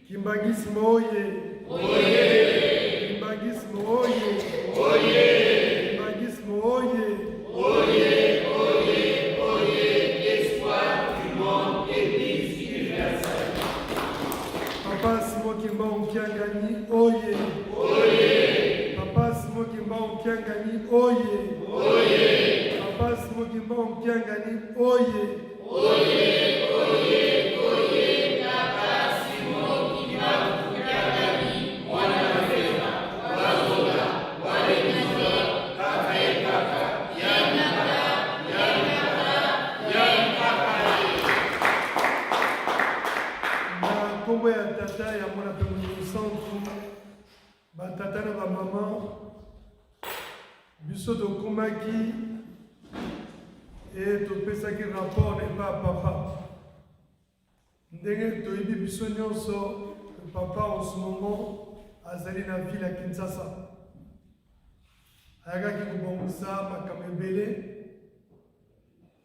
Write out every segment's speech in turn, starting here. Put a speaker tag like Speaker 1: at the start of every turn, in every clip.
Speaker 1: Kimbangisme oye!
Speaker 2: Oye!
Speaker 1: Kimbangisme oye!
Speaker 2: Oye!
Speaker 1: Kimbangisme oye!
Speaker 2: Oye! Oye! Oye! Espoir du monde, Église universelle.
Speaker 1: Papa Simon Kimba Okiangani, oye!
Speaker 2: Oye!
Speaker 1: Papa Simon Kimba Okiangani, oye!
Speaker 2: Oye!
Speaker 1: Papa Simon Kimba Okiangani, oye!
Speaker 2: Oye! Oye! Oye! Papa Simon Kimba Okiangani, Wanaweza, Wazola, Walengizo, Kakaekaka, Yanaka, Yanaka, Yanaka.
Speaker 1: Na kombo ya tata ya mwana pe centre ba tata na ba mama biso tokomaki et topesaki rapport ne pas papa ndenge toyebi biso nyonso papa en ce moment azali na ville ya Kinshasa ayakaki kobongisa makambo ebele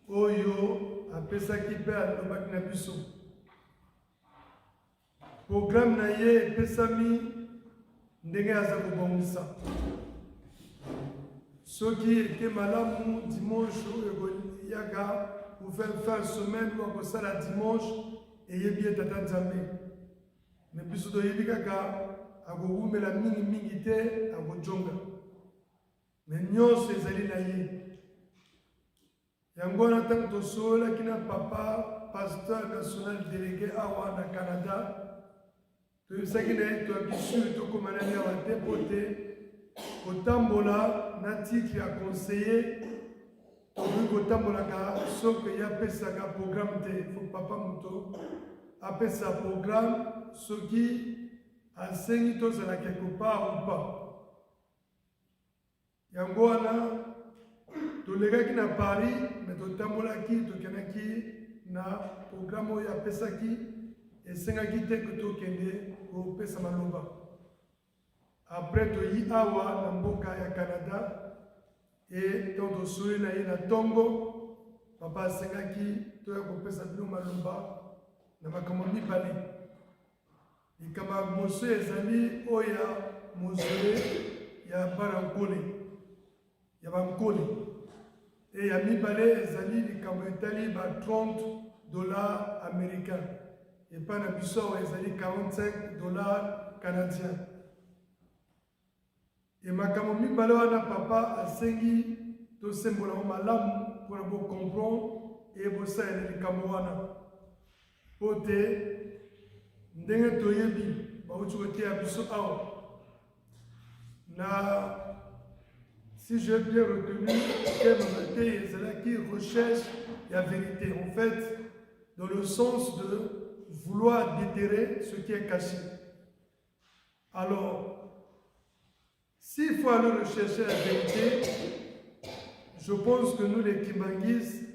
Speaker 1: oyo apesaki mpe alobaki na biso programme na ye epesami ndenge aza kobongisa soki ete malamu dimanche oyo ekoyaka kofaire fin semaine po akosala dimanche eyebi ye tata nzambe me biso toyebi kaka akowumela mingimingi te akojonga me nyonso ezali na ye yango wana ntango tosololaki na papa pasteur national délégué awa na Canada toyebisaki na ye toyaki suri tokóma nani awa te mpo te kotambola na titre ya conseiller tokoki kotambolaka soki yapesaka programme te fo papa moto apesa programme soki asengi tozala quelque part ou pas yango wana tolekaki na Paris me totambolaki tokendaki na programme oyo apesaki esengaki te ke tokende kopesa maloba après toyi awa na mboka ya Canada et donc tosoli na ye na ntongo papa asengaki toya kopesa bino maloba na makambo mibale likambo ya moso ezali oyo ya mozole ya banankole ya bankole e ya mibale ezali likambo etali ba $30 américain epai na biso awa ezali $45 canadien e makambo mibale wana papa asengi tosembolamo malamu mpona bocomprendre e bosalela likambo wana mpo te ndenge toyebi bauti koteya biso awa na si j'ai bien retenu que ezalaki recherche la vérité en fait dans le sens de vouloir déterrer ce qui est caché. Alors s'il faut aller rechercher la vérité, je pense que nous les Kimbanguis,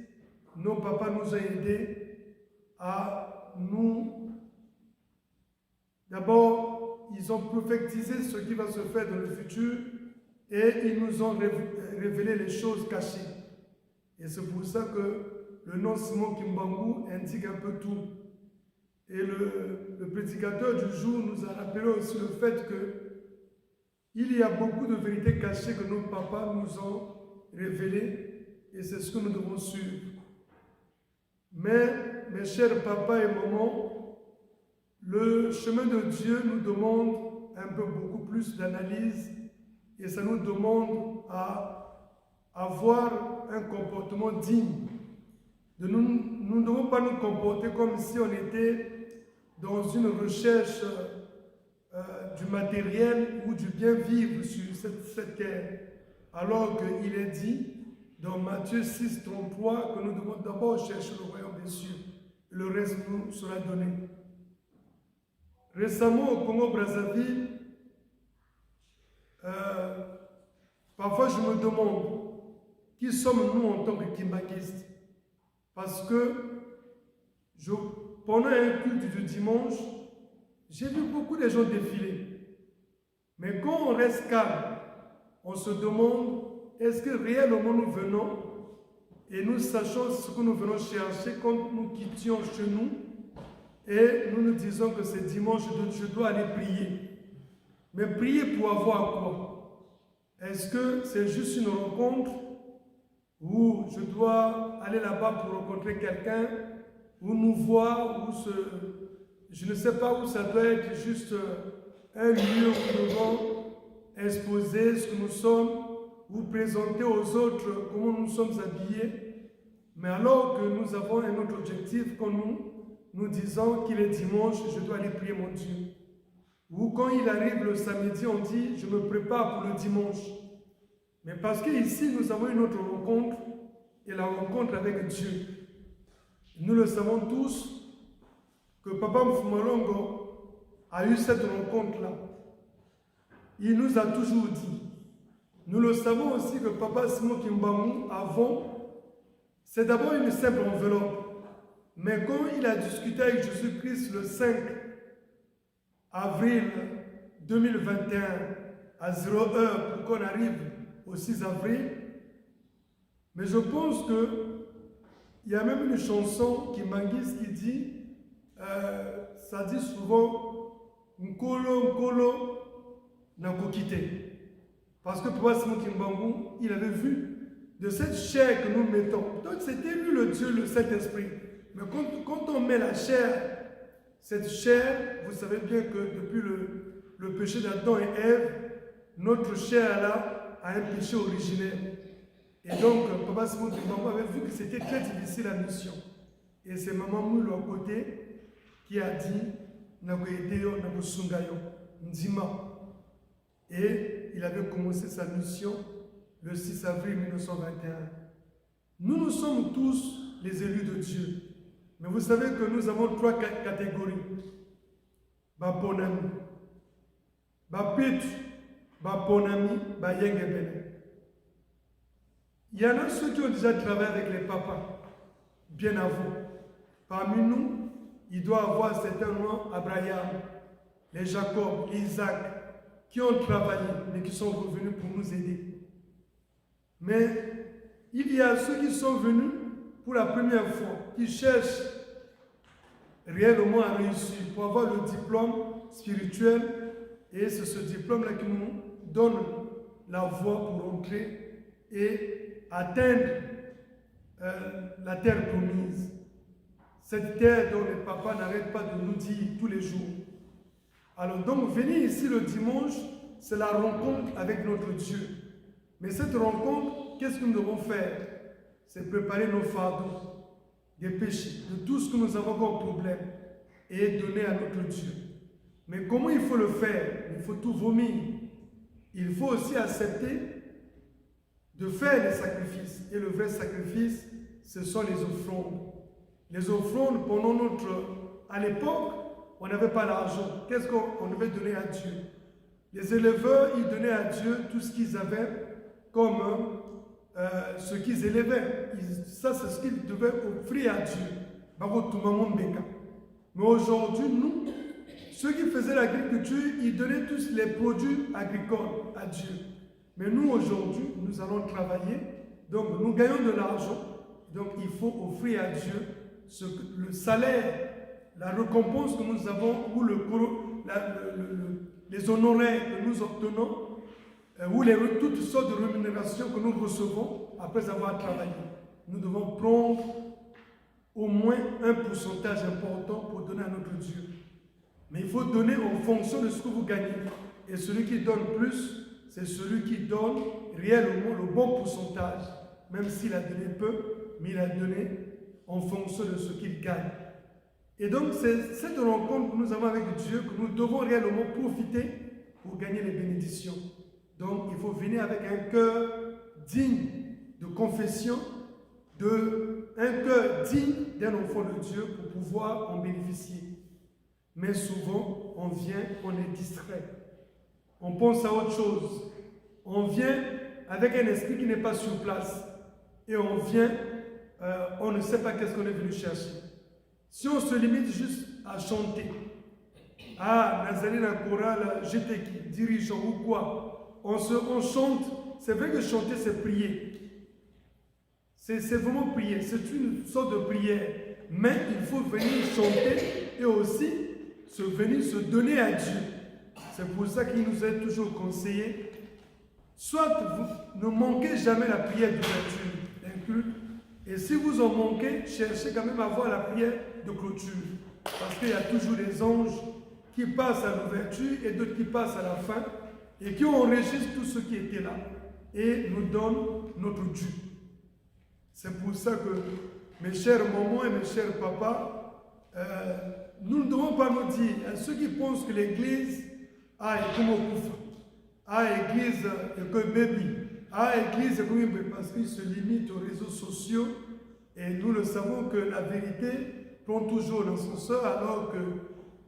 Speaker 1: nos papas nous ont aidés à nous... D'abord, ils ont prophétisé ce qui va se faire dans le futur et ils nous ont révélé les choses cachées. Et c'est pour ça que le nom Simon Kimbangu indique un peu tout. Et le prédicateur du jour nous a rappelé aussi le fait que il y a beaucoup de vérités cachées que nos papas nous ont révélées et c'est ce que nous devons suivre. Mais, mes chers papas et mamans, le chemin de Dieu nous demande un peu beaucoup plus d'analyse et ça nous demande à avoir un comportement digne. Nous ne devons pas nous comporter comme si on était dans une recherche du matériel ou du bien vivre sur cette terre. Alors qu'il est dit dans Matthieu 6, 33 que nous devons d'abord chercher le royaume des cieux. Le reste nous sera donné. Récemment au Congo-Brazzaville, parfois je me demande qui sommes-nous en tant que Kimbanguistes. Parce que pendant un culte du dimanche, j'ai vu beaucoup de gens défiler. Mais quand on reste calme, on se demande, est-ce que réellement nous venons et nous sachons ce que nous venons chercher quand nous quittions chez nous et nous nous disons que c'est dimanche, je dois aller prier. Mais prier pour avoir quoi? Est-ce que c'est juste une rencontre où je dois aller là-bas pour rencontrer quelqu'un, ou nous voir, je ne sais pas, où ça doit être juste un lieu où nous devons exposer ce que nous sommes, ou présenter aux autres comment nous sommes habillés. Mais alors que nous avons un autre objectif, quand nous disons qu'il est dimanche, je dois aller prier mon Dieu. Ou quand il arrive le samedi, on dit, je me prépare pour le dimanche. Mais parce qu'ici, nous avons une autre rencontre, et la rencontre avec Dieu. Nous le savons tous, que Papa Mfumalongo a eu cette rencontre-là. Il nous a toujours dit. Nous le savons aussi que Papa Simon Kimbangu, avant, c'est d'abord une simple enveloppe. Mais quand il a discuté avec Jésus-Christ le 5 avril 2021 à 0h pour qu'on arrive au 6 avril, mais je pense qu'il y a même une chanson qui m'anguisse qui dit, ça dit souvent, Nkolo, Nakokite. Parce que Papa Simon Kimbangu, il avait vu de cette chair que nous mettons. Donc c'était lui le Dieu, le Saint-Esprit. Mais quand on met la chair, cette chair, vous savez bien que depuis le péché d'Adam et Ève, notre chair là a un péché originel. Et donc, Papa Simon Kimbangu avait vu que c'était très difficile la mission. Et c'est Maman Moulou à côté qui a dit Nakoedeyo, Nakosungayo, Ndima. Et il avait commencé sa mission le 6 avril 1921. Nous sommes tous les élus de Dieu. Mais vous savez que nous avons 3 catégories. Baponami, Bapetu, Baponami, Bayengebene. Il y en a ceux qui ont déjà travaillé avec les papas, bien avant. Parmi nous, il doit y avoir certains noms, Abraham, les Jacob, les Isaac, qui ont travaillé, mais qui sont revenus pour nous aider. Mais il y a ceux qui sont venus pour la première fois, qui cherchent réellement à réussir, pour avoir le diplôme spirituel, et c'est ce diplôme-là qui nous donne la voie pour entrer et atteindre la terre promise. Cette terre dont les papas n'arrêtent pas de nous dire tous les jours. Alors donc, venir ici le dimanche, c'est la rencontre avec notre Dieu. Mais cette rencontre, qu'est-ce que nous devons faire? C'est préparer nos fardeaux, des péchés, de tout ce que nous avons comme problème, et donner à notre Dieu. Mais comment il faut le faire? Il faut tout vomir. Il faut aussi accepter de faire les sacrifices. Et le vrai sacrifice, ce sont les offrandes. Les offrandes, pendant à l'époque, on n'avait pas l'argent. Qu'est-ce qu'on devait donner à Dieu? Les éleveurs, ils donnaient à Dieu tout ce qu'ils avaient comme ce qu'ils élevaient. Ça, c'est ce qu'ils devaient offrir à Dieu. Mais aujourd'hui, nous, ceux qui faisaient l'agriculture, ils donnaient tous les produits agricoles à Dieu. Mais nous, aujourd'hui, nous allons travailler, donc nous gagnons de l'argent, donc il faut offrir à Dieu le salaire, la récompense que nous avons, ou les honoraires que nous obtenons, ou toutes sortes de rémunérations que nous recevons après avoir travaillé. Nous devons prendre au moins un pourcentage important pour donner à notre Dieu. Mais il faut donner en fonction de ce que vous gagnez. Et celui qui donne plus, c'est celui qui donne réellement le bon pourcentage. Même s'il a donné peu, mais il a donné en fonction de ce qu'il gagne. Et donc, c'est cette rencontre que nous avons avec Dieu que nous devons réellement profiter pour gagner les bénédictions. Donc, il faut venir avec un cœur digne de confession, un cœur digne d'un enfant de Dieu pour pouvoir en bénéficier. Mais souvent, on vient, on est distrait. On pense à autre chose. On vient avec un esprit qui n'est pas sur place. Et on vient, on ne sait pas qu'est-ce qu'on est venu chercher. Si on se limite juste à chanter, Nazarene chorale, j'étais qui, dirigeant ou quoi, on chante, c'est vrai que chanter c'est prier. C'est vraiment prier, c'est une sorte de prière. Mais il faut venir chanter et aussi venir se donner à Dieu. C'est pour ça qu'il nous a toujours conseillé, soit vous ne manquez jamais la prière d'ouverture d'un culte, et si vous en manquez, cherchez quand même à avoir la prière de clôture. Parce qu'il y a toujours des anges qui passent à l'ouverture et d'autres qui passent à la fin et qui enregistrent tout ce qui était là et nous donnent notre dû. C'est pour ça que mes chers mamans et mes chers papas, nous ne devons pas nous dire à ceux qui pensent que l'église est comme au couvre, l'église est comme bébé, l'église est comme un bébé, parce qu'ils se limitent aux réseaux sociaux et nous le savons que la vérité prend toujours l'ascenseur alors que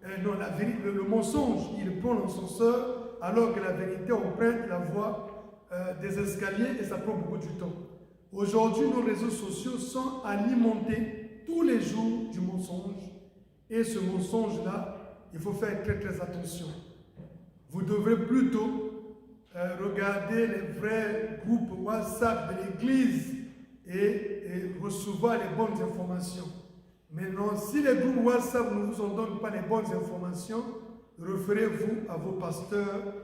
Speaker 1: le mensonge, il prend l'ascenseur alors que la vérité emprunte la voie des escaliers et ça prend beaucoup de temps. Aujourd'hui, nos réseaux sociaux sont alimentés tous les jours du mensonge et ce mensonge-là, il faut faire très très attention. Vous devrez plutôt regarder les vrais groupes WhatsApp de l'église et recevoir les bonnes informations. Maintenant, si les groupes WhatsApp ne vous en donnent pas les bonnes informations, référez-vous à vos pasteurs.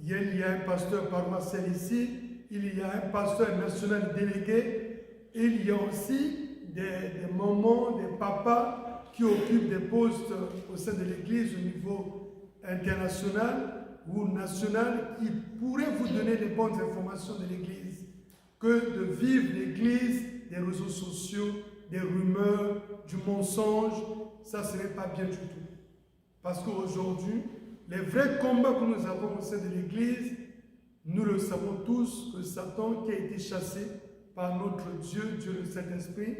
Speaker 1: Il y a un pasteur paroissial ici, il y a un pasteur national délégué, il y a aussi des mamans, des papas qui occupent des postes au sein de l'église au niveau international ou national qui pourraient vous donner les bonnes informations de l'église que de vivre l'église des réseaux sociaux, des rumeurs, du mensonge, ça ne serait pas bien du tout. Parce qu'aujourd'hui, les vrais combats que nous avons au sein de l'Église, nous le savons tous que Satan, qui a été chassé par notre Dieu, Dieu le Saint-Esprit,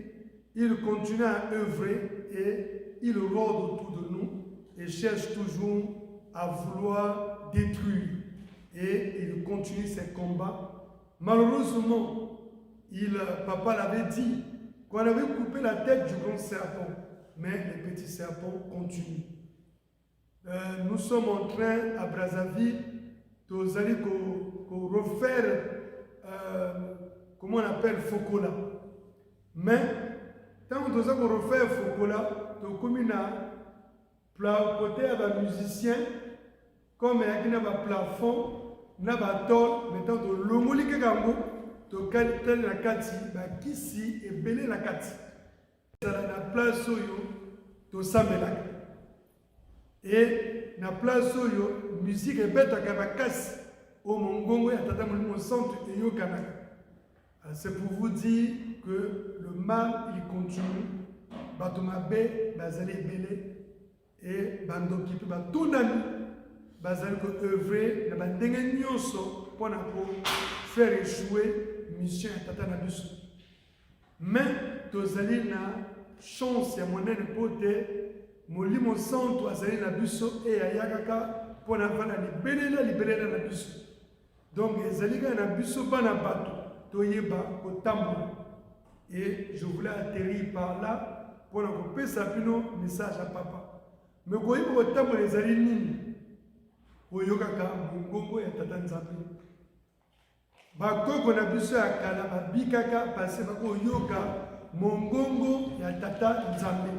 Speaker 1: il continue à œuvrer et il rôde autour de nous et cherche toujours à vouloir détruire. Et il continue ses combats. Malheureusement, papa l'avait dit, qu'on avait coupé la tête du grand serpent, mais les petits serpents continuent. Nous sommes en train, à Brazzaville, de refaire, comment on appelle, Fokola. Mais, tant que nous avons refait Fokola, nous sommes côté à un musicien, comme il y a un plafond, il y a un tol, mais tant que l'homme tokali na kati bakisi ebele na kati na place oyo tosambelaka et na place oyo musique ebetaka bakasi au mongongo ya tata molimo centre eyokanaka. C'est pour vous dire que le mal il continue, bato mabe bazali ebele et bandoki pe batunani bazali ko œuvrer na bandenge nyonso mpona ko faire échouer mission ya tata na biso. Mais tozali na chance ya monene po te molimo santo azali na biso e ayakaka mpona vana libelela na biso. Donc ezali kaka na biso bana bato toyeba kotambola. Et je voulais atterrir par là mpona kopesa bino message à papa. Mais koyeba kotambola ezali nini? Oyokaka mongongo ya tata Nzambe. Bakoko na biso ya kala babikaka parce bakoyoka mongongo ya tata Nzambe.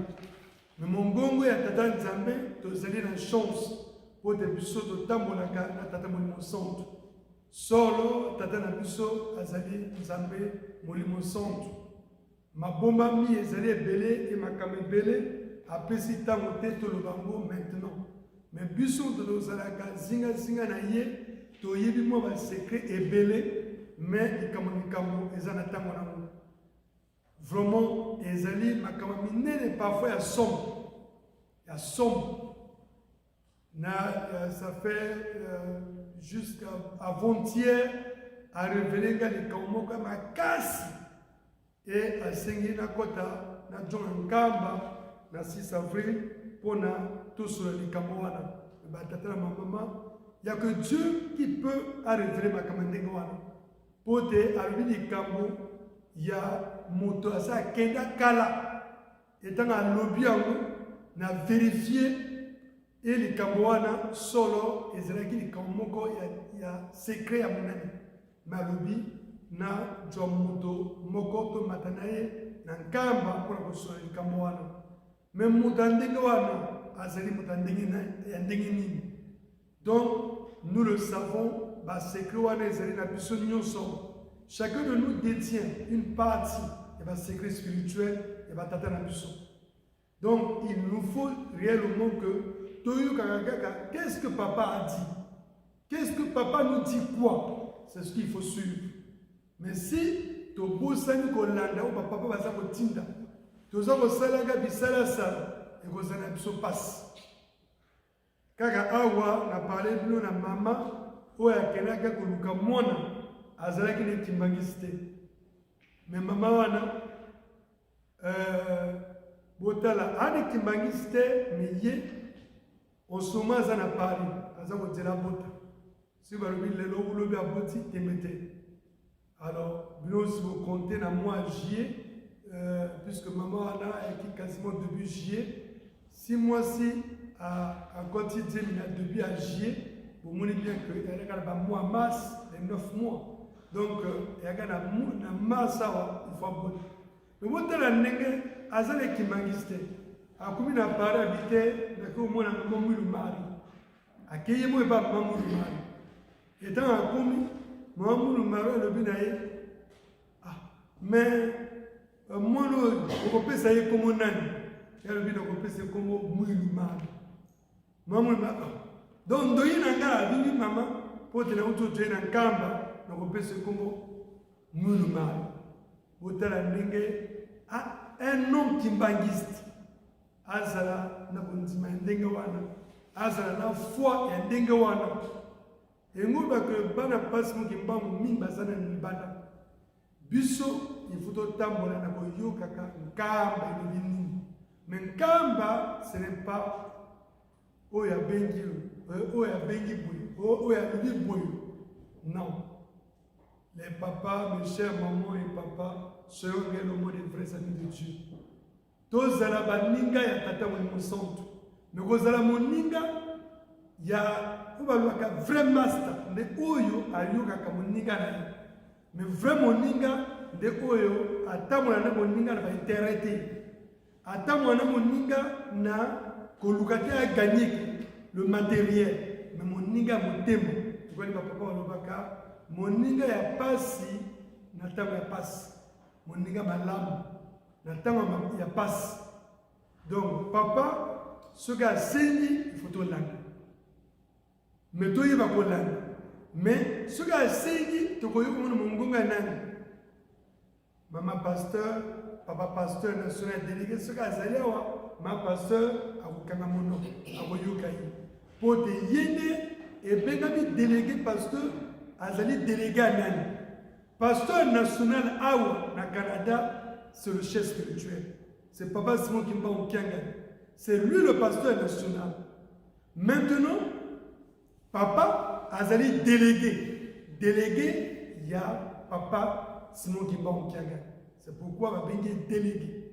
Speaker 1: Mais mongongo ya tata Nzambe tozali na chance po te biso totambolaka na tata molimo santo. Solo tata na biso azali Nzambe molimo santo. Mabomba mi ezali ebele e makambo ebele apesi ntango te tolobango maintenant. Mais biso tozalaka zinga na ye toyebi mwa basekret ebele mais likambo eza na ntango nango. Vraiment ezali makambo minene parfois ya somme. Ça fait jusqu'à avant-hier à révéler que les kambo comme à casse et à sengi na kota na John Nkamba na 6 avril pour na tout sur les kambo wana batata na maman. Il n'y a que Dieu qui peut révéler ma kamandenge wana. Pour te arriver les kambo, il y a moto à ça kenda kala et dans un lobby na vérifié et les kambo wana solo et c'est là qu'il y a secret à mon ami. Ma lobby na jo moto moko to matanaye na nkamba pour la les kambo wana. Même moto ndenge wana azali mutandenge ya ndenge nini. Donc nous le savons, ba secret wana ezali na biso nyonso. Chacun de nous détient une partie de ba secret spirituel et ba tata na biso. Donc il nous faut réellement que qu'est-ce que papa a dit? Qu'est-ce que papa nous dit quoi? C'est ce qu'il faut suivre. Mais si tu bosani kolanda ou papa baza kotinda, toza kosala bisala sala et kozana biso passe. Kaka awa na parlé bino na mama oyo akenaka koluka mwana azalaki ne kimbangisi te. Mais mama wana botala ane kimbangisi te mais ye osoma aza na Paris aza kotela bota. Si balobi lelo ulobi aboti temete. Alors bino aussi vous comptez na mois juillet puisque maman a écrit quasiment début juillet. 6 mois-ci à quotidien début à juillet. Vous voyez bien que il y a un mois mars, les 9 mois. Donc il y a un mars, il faut abonner. Mais vous avez un nègre, azale qui mangiste. A combien na para habité, na ko mo na mamu le mari. A keye mo ba mamu le mari. Et dans a combien mamu le mari le binaye. Ah, mais moi on peut ça y comme nani. Le bina on peut c'est comme mu le mari. Mamu le mari. Donc doyi na ngala bibi mama pote na uto tena nkamba na on peut c'est comme mu le mari. Botala ndenge un homme kimbangiste. Azala na bundima ndenge wana azala na foi ya ndenge wana engoba que bana passe mo kimbangu mimba sana ni bana biso ifuto tambola na koyoka ka nkamba ni mais nkamba ce n'est pas oya bengi boyo oya boyo. Non, les papas, mes chers mamans et papas seront réellement des vrais amis de Dieu. Tozala baninga ya tata mo santo. Mais kozala moninga ya obalwaka vrai master nde oyo ayoka ka moninga na. Mais vrai moninga nde oyo atamola na moninga na ba interete. Atamola na moninga na kolukate a gagner le matériel. Mais moninga motemo. Tu vois les papa walobaka moninga ya pasi na tamo ya pasi. Moninga malamu. Il y a passe. Donc, papa, ce gars saigné, il faut tout l'année. Mais toi, il va pas l'année. Mais ce gars saigné, tu vois, mon gonga nani. Maman pasteur, papa pasteur national délégué, ce gars zaliawa, ma pasteur, à Wukanamono, à Woyokai. Pour te yéné, et bengami délégué pasteur, azali délégué à nani. Pasteur national awa, na Canada, c'est le chef spirituel. C'est Papa Simon Kimba Okianga. C'est lui le pasteur national. Maintenant, Papa Azali délégué. Délégué, il y a Papa Simon Kimba Okianga. C'est pourquoi on va venir délégué.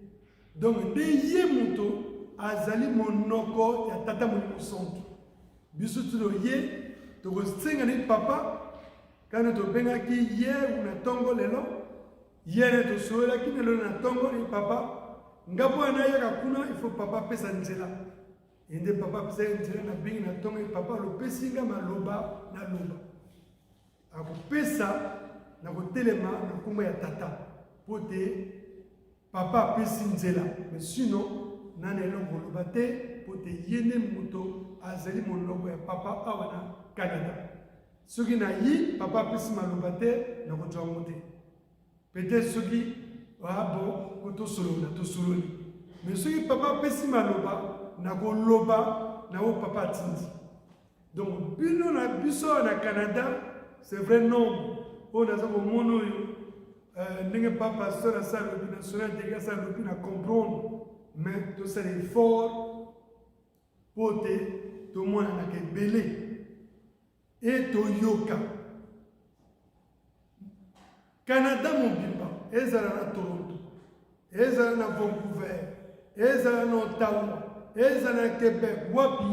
Speaker 1: Donc, Ndeye Moto Azali Monoko, il y a Tata Monimosonto. Bisutulo Ye, tu vas Papa, quand tu as qui hier, on a tongo lelo. Hier to sola qui ne le natongo ni papa ngapo anaya kuna il faut papa pesa nzela ende papa pesa nzela na bingi na tongo papa lo pesinga maloba na loba ako pesa na ko telema na kumba ya tata pote papa pesi nzela mais sinon nane longo loba te pote yene moto azali monoko ya papa awana Canada soki na yi papa pesi maloba te na ko twangote. Peut-être ceux qui bon, tout solo, mais ceux qui papa pesi maloba, na go loba, na o papa tindi. Donc, bino na biso na Canada, c'est vrai non. On a ça au mono, n'est pas pasteur à ça, le national délégué ça, le plus à comprendre, mais tout ça est fort, pour te, tout le monde a que belé, et to yoka. Canada mobimba ezala na Toronto ezala na Vancouver ezala na Ottawa ezala na Québec wapi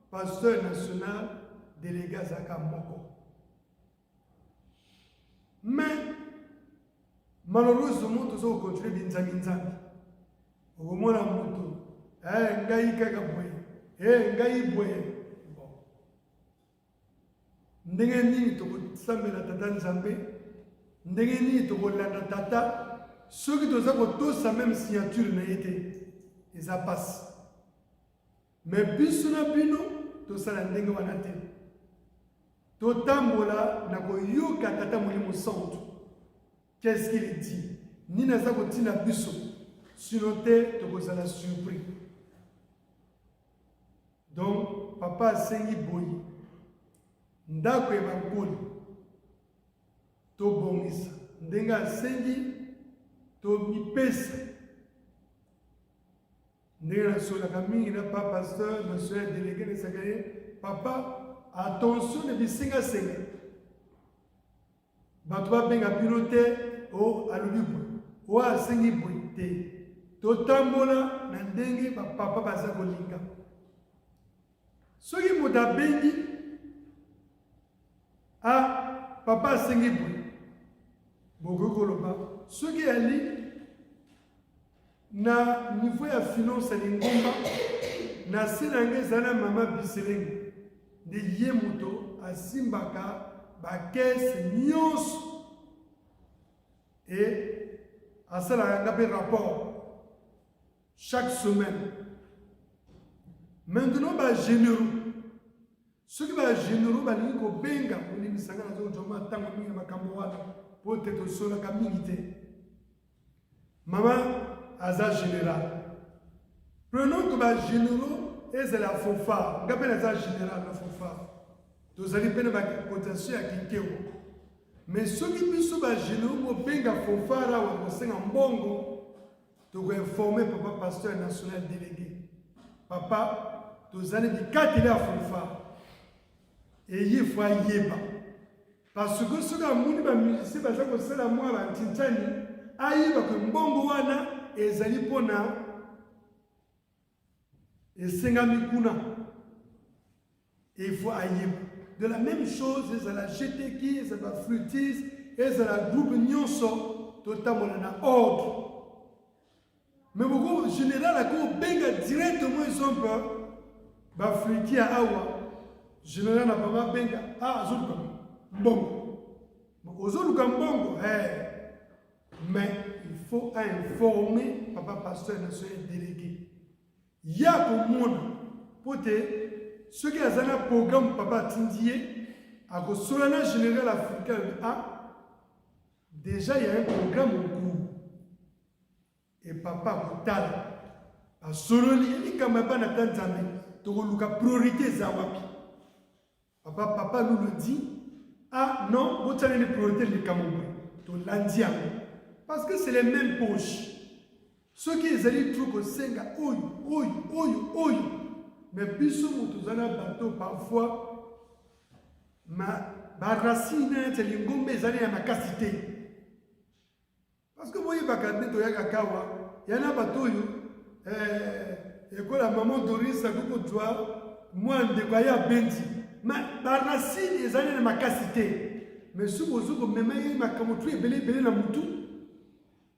Speaker 1: pasteur national délégué zaka moko. Mais malheureusement tous au contraire binzangi nzangi okomona moto ngai kaka boye ngai boye ndenge nini tokosambela tata nzambe ndenge nini tokolanda tata soki toza kotosa même signature na ye te eza pasi mais biso na bino tosala ndenge wana te totambola na koyoka tata molimo santu qu'est-ce qu'il dit nini aza kotina biso sino te tokozala surpris donc papa asengi boyi ndako ya bankoli tobongisa ndenge asengi tomipesa ndenge nasolaka mingi na pa pasteur nasoya délégué nesaka ye papa attention na bisengasenga bato babenga bino te o alobi boye o asengi boye te totambola na ndenge bapapa baza kolinga soki moto abengi papa asengi boye bokoki koloba soki ali na niveau ya finance ya lingomba na se na ngai ezala na mama biselenge nde ye moto asimbaka bakese nyonso e asalaka nga mpe rapport chaque semaine maintenant bagénéraux soki bagénéraux balingi kobenga olimbisanga nazokotoma ntango mingi na makambo wana mpo te tosolaka mingi te mama aza général prenons que bagénéraux ezala fofar nga mpe naza général na fofar tozali mpe na bacotation ya kikeo mais soki biso bagénéraux bobenga fofar awa kosenga mbongo tokoinforme papa pasteur national délégué papa tozali bikateli ya fofar eye fo ayeba parce que soki amoni bamusicien baza kosala mwa bantintani ayeba ke mbongo wana ezali mpona esengami kuna il faut ayeba de la même chose ezala GTK ezala flûtiste ezala groupe nyonso totambola na ordre mais boko général akobenga directement exemple baflûtier awa général na baba benga azoluka mbongo ozoluka mbongo mais il faut informer papa pasteur national délégué ya komona po te soki aza na programme papa atindi ye akosola na général africain déjà il y a un programme au cours et papa akotala asololi likambo ya bana ta nzambe tokoluka priorité eza wapi papa nous le dit non botiana ni priorité likambo boye tolandi yango parce que c'est les mêmes poches ceux qui ezali trop kosenga oyo mais biso moto oza na bato parfois baracine neti lingomba ezali ya makasi te parce que boyebaka nde toyaka kawa ya na bato oyo ekola maman Doris akokozwa mwa ndeko aya bendi baracine ezali na makasi te mais soki ozo komema ye makambo tu ebele na mutu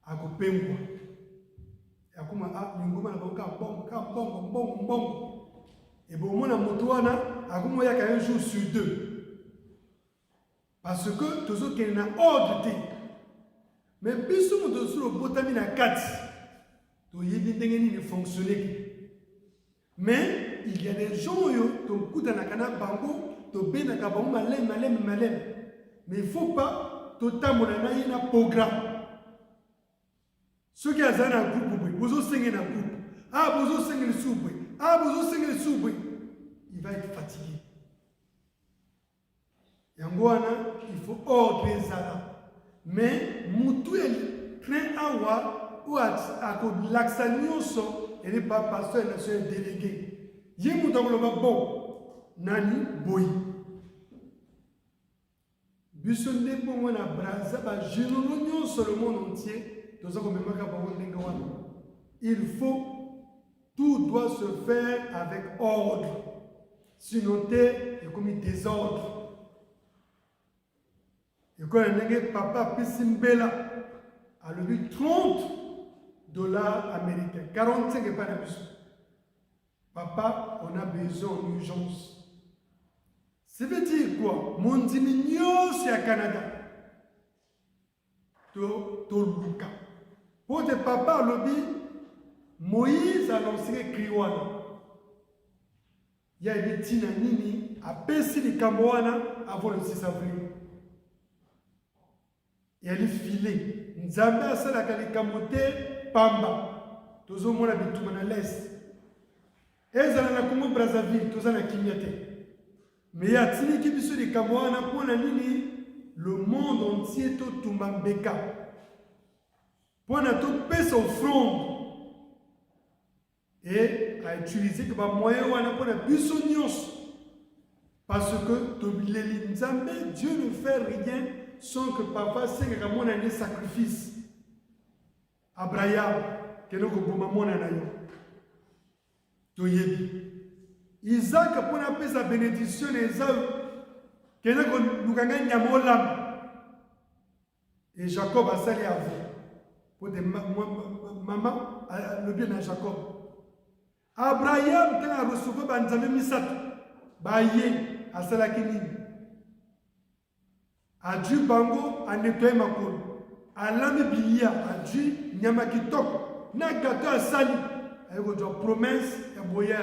Speaker 1: akopengwa akoma lingomba na bango ka mbongo et bomona moto wana akomoyaka un jour sur deux parce que tozokende na ordre te mais biso moto oso lobotami na kati toyebi ndenge nini fonctionneki mais il y a des gens oyo tokutanaka na bango tobenaka bango maleme mais il faut pas totambola na ye na programme soki aza na groupe boye bozosengeli na groupe bozosengeli su boye bozosengeli su boye il va être fatigué yango wana il faut ordre ezala mais mutu ya train awa oyo akolakisa nyonso ele pa pasteur national délégué ye mutu akoloba bon nani boyi biso nde bongo na braza bagénéraux nyonso le monde entier. Il faut, tout doit se faire avec ordre. Sinon, il y a comme désordre. Et quand papa Pissimbela a levé $30 américains, 45 et pas d'abus. Papa, on a besoin en urgence. Ça veut dire quoi? Mon diminution, c'est à Canada. To Luka. Pour tes papa, lobby, Moïse a lancé Kriwana. Il y a une tina nini à Pessi de Kamouana avant le 6 avril. Et elle est filée. Nzambe a ça la Kalikamote Pamba. Tozo mona bitumana l'Est. Ezala na Congo Brazzaville, toza na Kimiate. Mais il y a tini qui biso de Kamouana pour la nini, le monde entier to tumbambeka. Pour na to pèse offrande. Et à utiliser comme moyen pour la buissonnios. Parce que Dieu ne fait rien sans que papa sait mon année sacrifice. Abraham, que nous avons mon année. Isaac, pour appeler sa bénédiction, que nous avons et Jacob a sali à vous. Pour des maman, le bien à Jacob. Abraham, quand il a reçu Banzame Misat, Baye, à Salakini, a dû Bango, a nettoyé ma cour, a l'âme bilia, a dû Nyamakitok, n'a gâteau à Sali, avec une promesse, et Boya,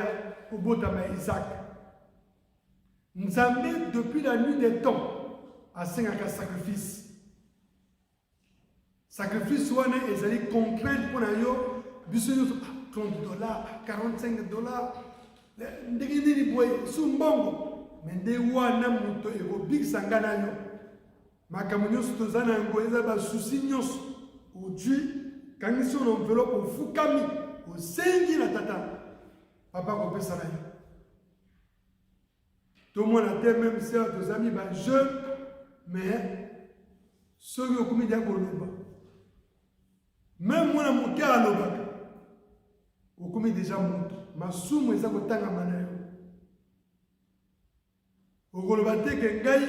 Speaker 1: au bout de Isaac. Nous avons, depuis la nuit des temps, à 5 sacrifice. Sacrifice, soit ils allaient contraindre pour nous. 30 $, 45 $, mais des wana moto et au big sangana yo. Makamunios tozana ngoeza ba sousignos au du quand ils sont en enveloppe au fukami au sengi na tata. Papa ko pesa na yo. Tout le monde a été même sœur des amis ba jeune mais ceux qui ont commis des goloba. Même moi na mon cœur loba. Au commis déjà monte. Ma somme est à kotanga manayo. Au golobate que ngai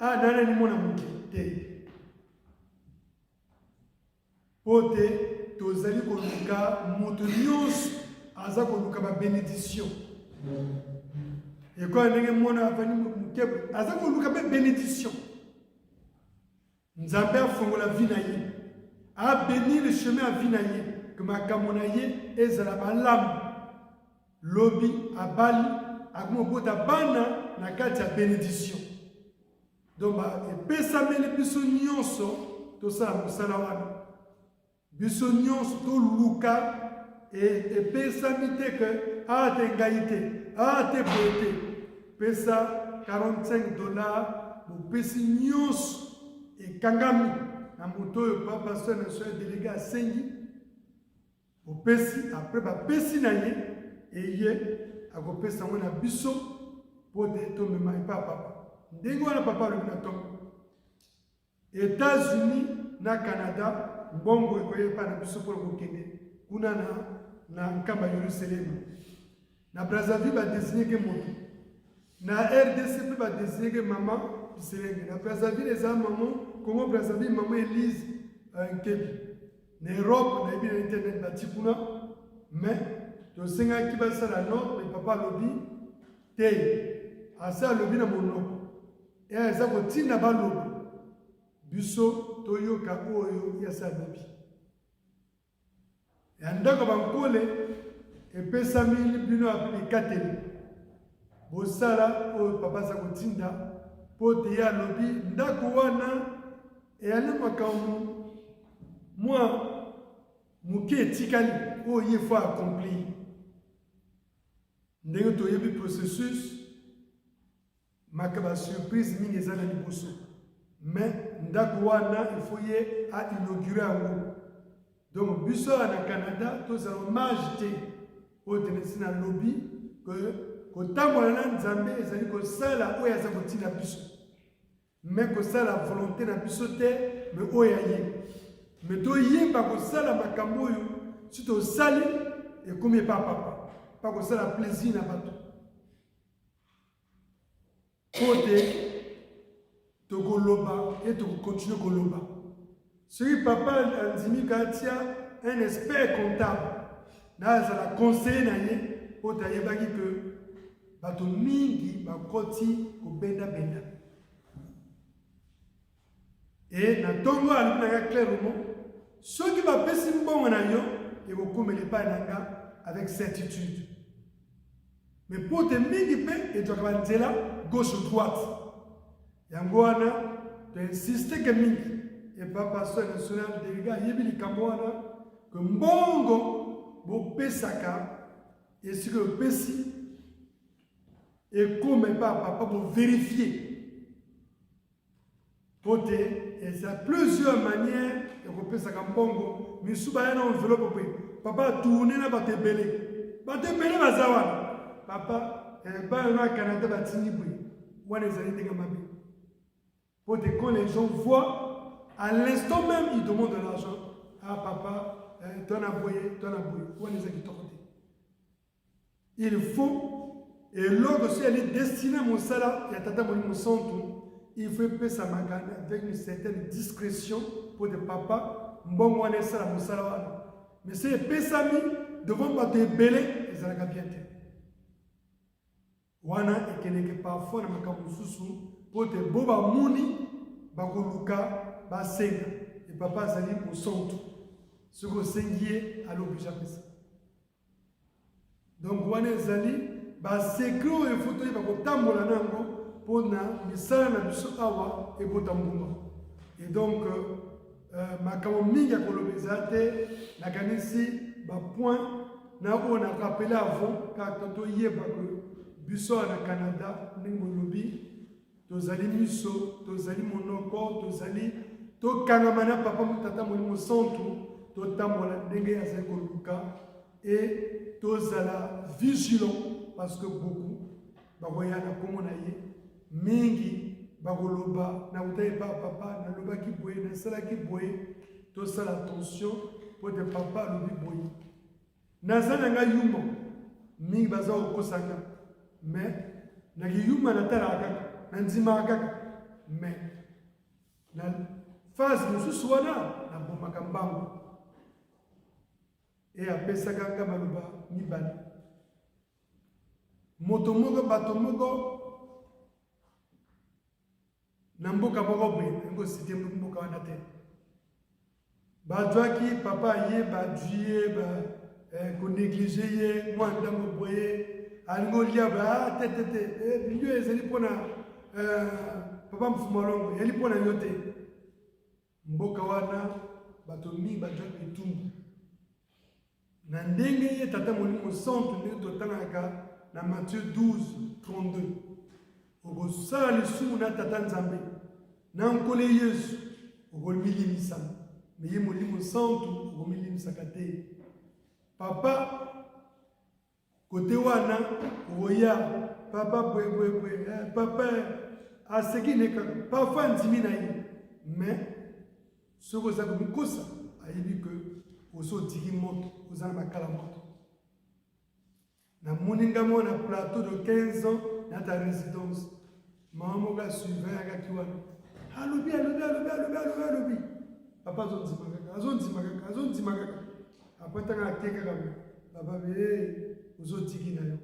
Speaker 1: a nana ni mona mukite. Pote tozali koluka moto nyos aza koluka ba bénédiction. Et quand ndenge mona avani mukebu aza koluka ba bénédiction. Nzambe afongola vie na ye. A béni le chemin à vie na ye. Que ma kamonaye ezala balam lobby abali akumobota bana na kati ya bénédiction donc epesameli biso nyonso tosala mosala wana biso nyonso toluka epesami te ke te ngai te te boye te pesa 45 $, bopesi nyonso ekangami na moto oyo papa pasteur na soya délégué asengi au pesi après ba pesi na ye et ye a ko pesa mona biso pour de to mema papa ndenge wana papa le na to États-Unis na Canada mbongo ekoye pa na biso pour ko kende kuna na nkamba Yerusalem na Brazzaville ba désigner que moto na RDC ba désigner que maman Biselenge na Brazzaville les maman Congo Brazzaville maman Elise Nkebi. En Europe, on a bien internet batikuna, mais le Seigneur qui va faire la note, le papa lobby, t'es à ça lobby na mon nom. Et à ça vous tient là-bas lobby. Busso, toyo kaoyo, ya sa lobby. Et en d'accord bankole, et pesami bino appelé kateli. Bosala, oh papa sa kotinda, pote ya lobby, ndako wana, et allez makamu. Moi, Mouké Tikali, oh, il faut accomplir. Nous avons un processus, ma surprise, il y a des bosso. Mais, il faut inaugurer un mot. Donc, Busso au Canada, tous les hommages au Tennessee dans le lobby, que quand on a Nzambe, c'est que ça, là, où il y a la Busso. Mais que ça, la volonté de Busso, mais où il y a. Mais to yemba ko sala makambo yo si to sali et comme papa pas ko sala plaisir na bato côté to koloba et to continuer koloba celui papa Anzimi Katia un expert comptable na za la conseiller na ye po tayebaki que bato mingi bakoti kobenda-benda. Et na tongo alobi nanga clairement, soki bapesi mbongo na yo ekokomela epai na nga avec certitude. Mais po te mingi mpe ezwaka banzela gauche ou droite. Yango wana toinsiste ke mingi epa pasteur national délégat ayebi likambo wana ke mbongo bopesaka esika bopesi ekoma epa papa bovérifie. Pote, et ça plusieurs manières de repérer sa mbongo, mais sous baya na enveloppe papa tourner na batebele bazawana papa ba na Canada batini bui wana ezali ndenge mabe. Pote, quand les gens voient à l'instant même ils demandent de l'argent. Ah papa ton aboye wana ezali tokote. Il faut et l'ordre si elle est destinée à mon salaire et à tata mon santo. Il faut payer sa magane avec une certaine discrétion pour le papa. Bon, on est ça la moussala. Mais c'est pesami devant pas te belé et ça la bien. Wana et que parfois na makamu susu pour te boba muni bakoluka basenga et papa zali au centre. Ce que sengier à l'obligé ça. Donc wana zali ba secret et photo ba ko tambola nango. Pona misala na biso awa ebota mbuma. Et donc makambo mingi ya kolobeza te nakanisi ba point na on a rappelé avant car toto yeba que biso na Canada ndenge lobi tozali miso tozali monoko tozali to kangamana papa mutata mo centre to tambola ndenge ya zeko luka et tozala vigilant parce que beaucoup ba voyana comme na ye mingi bagoloba na utaye pa papa na loba ki boye na sala ki boye to sala attention pour de papa lobi boye na zana nga yuma mingi baza okosanga mais na yuma na tala kaka na nzima kaka mais na phase mususu wana na bomaka mbango et apesaka nga maloba mibali moto moko bato moko na mboka moko boye ngo cité mboka wana te badwaki papa ye baduye ba ko négliger ye moi ndango boye alingo lia ba te milieu ezali pona papa mfumolongo yeli pona yote mboka wana bato mi badwaki etumbu na ndenge ye tata molimo centre ndenge totangaka na Matthieu 12:32 okosala lisumu na tata nzambe na nkole yesu okomilimisama me ye molimo santu okomilimisaka te papa kote wana okoya papa bwebwebwe papa aseki nekaka parfois ndimi na ye mais soki oza komikosa ayebi ke ozotiki moto oza na makala moto namoni nga mo na plateau de 15 ans na ta résidence maman moka suivant akaki wana alobi papa azondima kaka après tanga atekaka papa be ozotiki na yo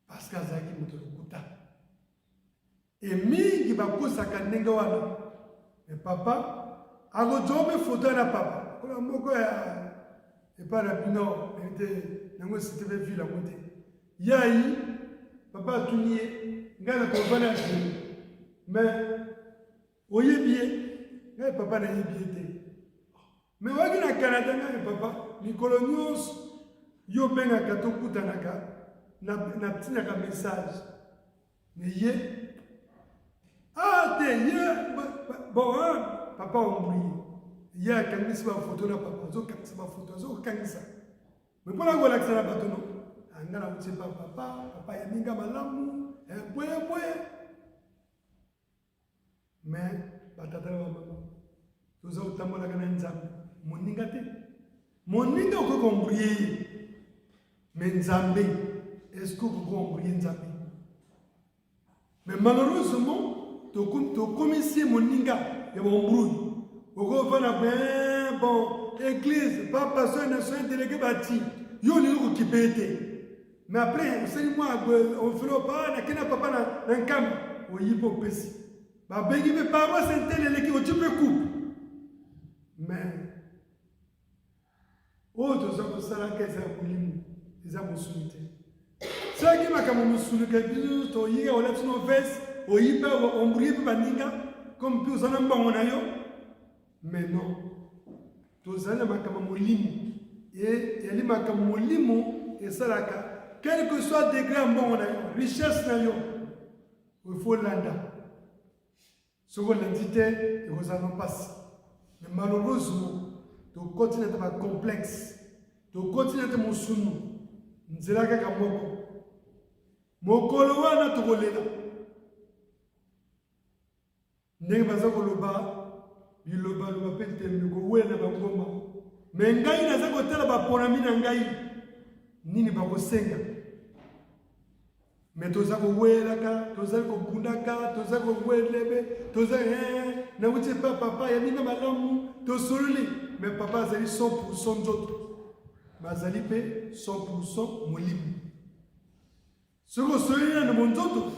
Speaker 1: parce que azalaki moto lokuta e mingi bakosaka ndenge wana me papa akozwa foto na papa kola moko ya epa na bino ete nango sitebe ville yango te yai papa atuni ye ngai na kovana jeli mais oyebi ye ngai papa nayebi ye te mais waki na Canada ngai papa mikolo nyonso yo bengaka tokutanaka na tinaka message mais ye te ye bon papa ombui ye akangisi bafoto na papa azokangisa bafoto azokangisa me mpona kolakisa na bato no anga na kotie pa papa yaminga malamu boye mais batata na bamama toza kotambolaka na nzambe moninga te moninga okoki kombrie ye me nzambe eske okoki kombrie nzambe mais malheureusement tokomisi ye moninga ya bombrouille Bon, église, pas pasteur, nation délégué bâti. Yo li ko kibete. Mais après, vous savez moi, on fait le pas, na kena papa na nkam, o yipo pesi. Ba bengi be pas moi c'est tel les qui o tu peux coupe. Mais autres gens ça là qu'est ça kulimu, ils a musulité. Ça qui m'a comme musulité, biso to yiga wala tino veste, o yipa on brille ba ninga comme plus on a bon na yo. Mais non. Tozana makama molimu. Et il makama molimu et ça là quel que soit le degré bon na yo, richesse na yo. Il faut l'anda. Ce qu'on a dit et vous en passe. Mais malheureusement, tu continues à être complexe. Tu continues à être mon sunu. Nzela kaka moko. Mokolo wana tokolela. Ndenge baza koloba biloba loba pe tembe ko wela ba ngoma. Mais ngai naza kotala ba ponami na ngai. Nini ba kosenga. Mais toza ko wela ka, toza ko bundaka, toza ko welebe, toza na wuti papa ya minga malamu, to sololi. Mais papa azali 100% d'autres. Mazali pe 100% molimu. Ce que sololi na monzoto.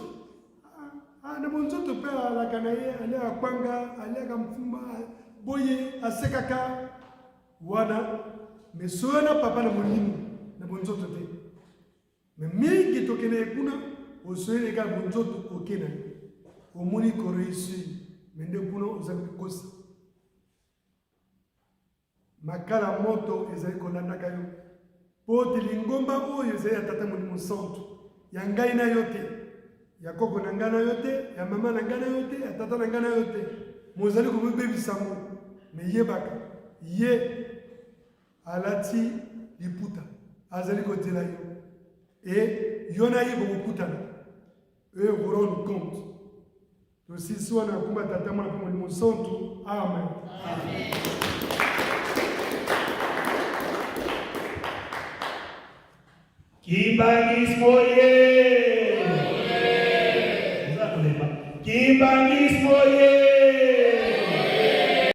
Speaker 1: Na monzoto pe la kanaye, ale akwanga, ale kamfumba, boye, asekaka wana. Mais soana papa na molimu na monzoto te. Mais mingi tokene kuna osoye lega monzoto okena. Omoni ko réussir. Mais nde kuna ozabi kosa. Makala moto ezali kolandaka yo. Po tilingomba oyo ezali atata molimo santo. Ya ngai na yo te. Ya koko na ngai na yo te, ya mama na ngai na yo te, ya tata na ngai na yo te. Mozali komebebisa mo. Mais yebaka. Ye alati liputa. Azali kotela yo. Et yona yi bokutana. Eux vous rendent compte. Aussi soit na kumba tata mwana kwa molimo santo. Amen. Amen.
Speaker 3: Kimbangismo ye. Kimbangismo ye.